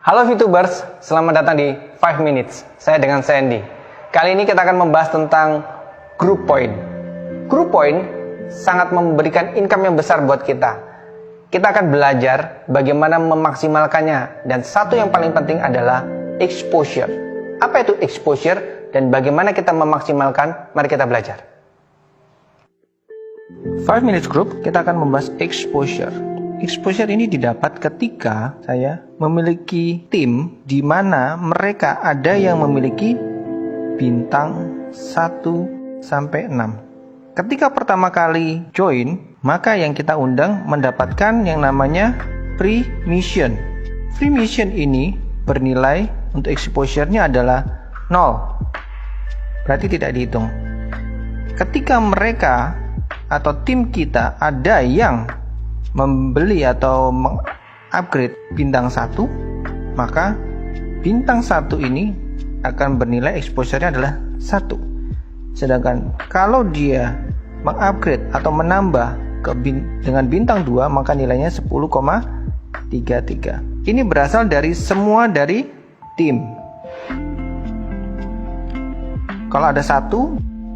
Halo VTubers, selamat datang di 5 Minutes. Saya dengan Sandy. Kali ini kita akan membahas tentang group point. Group point sangat memberikan income yang besar buat kita. Kita akan belajar bagaimana memaksimalkannya. Dan satu yang paling penting adalah exposure. Apa itu exposure dan bagaimana kita memaksimalkan? Mari kita belajar. 5 Minutes Group, kita akan membahas exposure. Exposure ini didapat ketika saya memiliki tim di mana mereka ada yang memiliki bintang 1 sampai 6. Ketika pertama kali join, maka yang kita undang mendapatkan yang namanya free mission. Free mission ini bernilai untuk exposure-nya adalah 0. Berarti tidak dihitung. Ketika mereka atau tim kita ada yang membeli atau mengupgrade bintang 1, maka bintang 1 ini akan bernilai exposure-nya adalah 1. Sedangkan kalau dia mengupgrade atau menambah dengan bintang 2, maka nilainya 10,33. Ini berasal dari semua dari tim. Kalau ada 1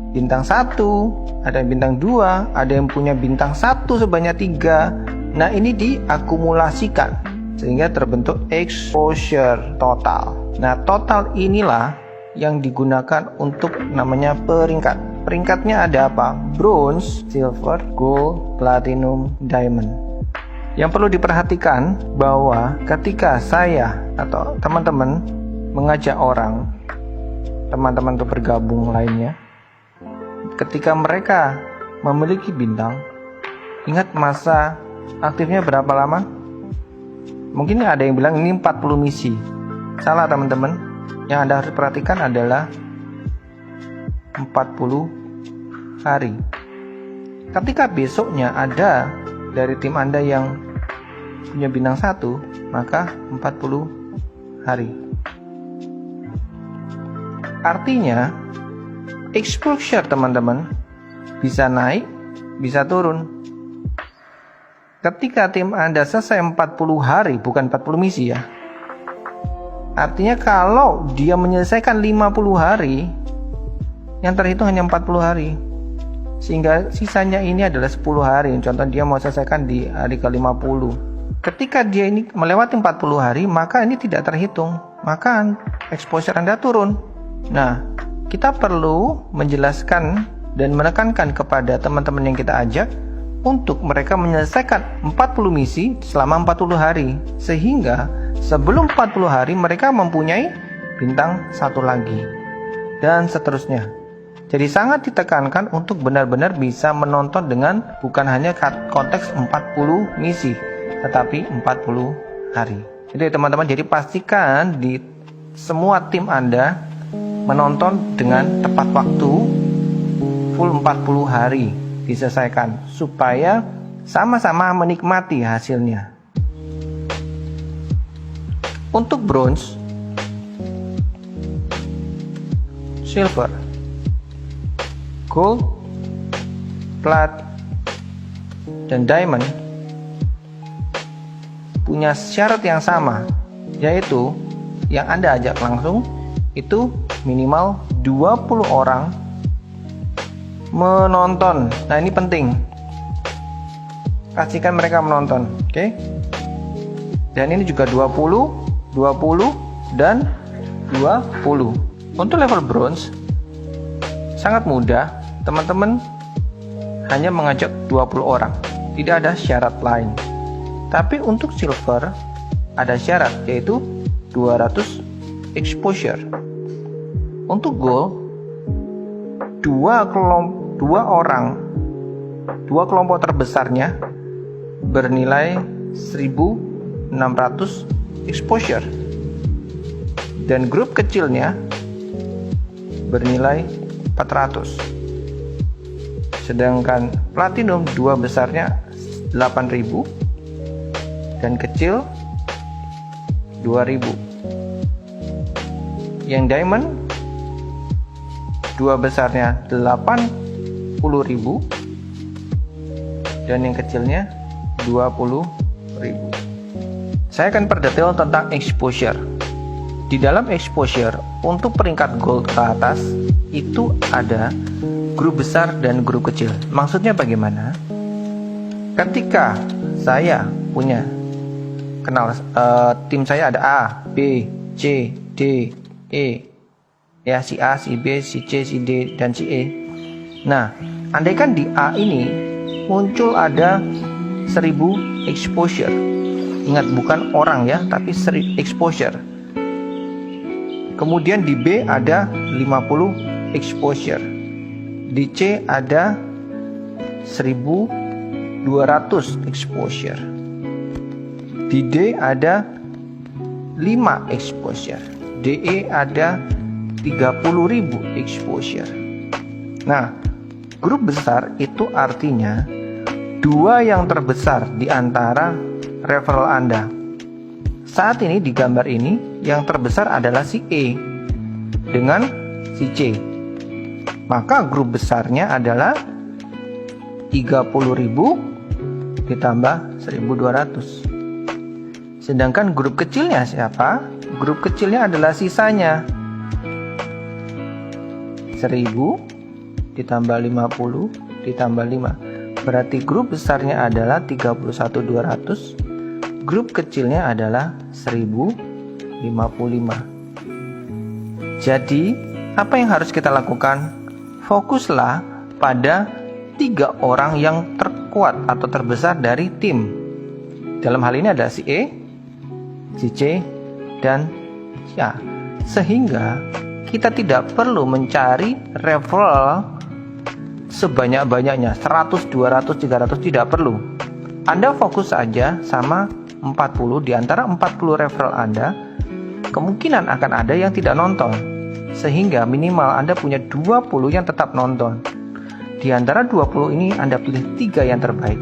bintang 1, ada yang bintang 2, ada yang punya bintang 1 sebanyak 3. Nah, ini diakumulasikan sehingga terbentuk exposure total. Nah, total inilah yang digunakan untuk namanya peringkat. Peringkatnya ada apa? Bronze, silver, gold, platinum, diamond. Yang perlu diperhatikan bahwa ketika saya atau teman-teman mengajak orang, teman-teman untuk bergabung lainnya, ketika mereka memiliki bintang, ingat masa aktifnya berapa lama? Mungkin ada yang bilang ini 40 misi. Salah teman-teman. Yang Anda harus perhatikan adalah 40 hari. Ketika besoknya ada dari tim Anda yang punya bintang 1, maka 40 hari. Artinya exposure teman-teman bisa naik, bisa turun. Ketika tim Anda selesai 40 hari, bukan 40 misi ya. Artinya kalau dia menyelesaikan 50 hari, yang terhitung hanya 40 hari. Sehingga sisanya ini adalah 10 hari. Contoh dia mau selesaikan di hari ke-50. Ketika dia ini melewati 40 hari, maka ini tidak terhitung. Maka exposure Anda turun. Nah, kita perlu menjelaskan dan menekankan kepada teman-teman yang kita ajak untuk mereka menyelesaikan 40 misi selama 40 hari, sehingga sebelum 40 hari mereka mempunyai bintang 1 lagi, dan seterusnya. Jadi sangat ditekankan untuk benar-benar bisa menonton dengan bukan hanya konteks 40 misi, tetapi 40 hari. Jadi teman-teman, jadi pastikan di semua tim Anda menonton dengan tepat waktu, full 40 hari diselesaikan, supaya sama-sama menikmati hasilnya. Untuk bronze, silver, gold, plat, dan diamond punya syarat yang sama, yaitu yang Anda ajak langsung itu minimal 20 orang menonton. Nah, ini penting. Pastikan mereka menonton, oke? Dan ini juga 20, 20, dan 20. Untuk level bronze sangat mudah. Teman-teman hanya mengajak 20 orang. Tidak ada syarat lain. Tapi untuk silver ada syarat, yaitu 200 exposure. Untuk gold, dua kelompok terbesarnya bernilai 1.600 exposure, dan grup kecilnya bernilai 400. Sedangkan platinum dua besarnya 8.000 dan kecil 2.000. Yang diamond dua besarnya 80.000 dan yang kecilnya 20.000. Saya akan perdetail tentang exposure. Di dalam exposure, untuk peringkat gold ke atas, itu ada grup besar dan grup kecil. Maksudnya bagaimana? Ketika saya punya tim saya ada A, B, C, D, E, ya, si A, si B, si C, si D, dan si E. Nah, andaikan di A ini muncul ada 1000 exposure. Ingat, bukan orang ya, tapi exposure. Kemudian di B ada 50 exposure. Di C ada 1200 exposure. Di D ada 5 exposure. DE ada 30.000 exposure. Nah, grup besar itu artinya 2 yang terbesar di antara referral Anda. Saat ini di gambar ini yang terbesar adalah si E dengan si C. Maka grup besarnya adalah 30.000 ditambah 1.200. Sedangkan grup kecilnya siapa? Grup kecilnya adalah sisanya 1.000 ditambah 50 ditambah 5. Berarti grup besarnya adalah 31.200. Grup kecilnya adalah 1.055. Jadi, apa yang harus kita lakukan? Fokuslah pada 3 orang yang terkuat atau terbesar dari tim. Dalam hal ini ada si E, si C, dan si A. Sehingga kita tidak perlu mencari referral sebanyak-banyaknya, 100, 200, 300, tidak perlu. Anda fokus saja sama 40. Di antara 40 referral Anda, kemungkinan akan ada yang tidak nonton. Sehingga minimal Anda punya 20 yang tetap nonton. Di antara 20 ini Anda pilih 3 yang terbaik.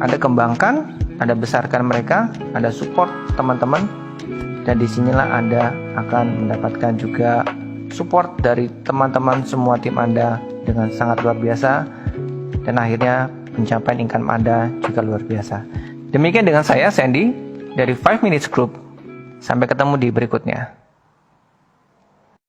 Anda kembangkan, Anda besarkan mereka, Anda support teman-teman, dan disinilah Anda akan mendapatkan juga support dari teman-teman semua tim Anda dengan sangat luar biasa, dan akhirnya pencapaian income Anda juga luar biasa. Demikian dengan saya, Sandy, dari 5 Minutes Group. Sampai ketemu di berikutnya.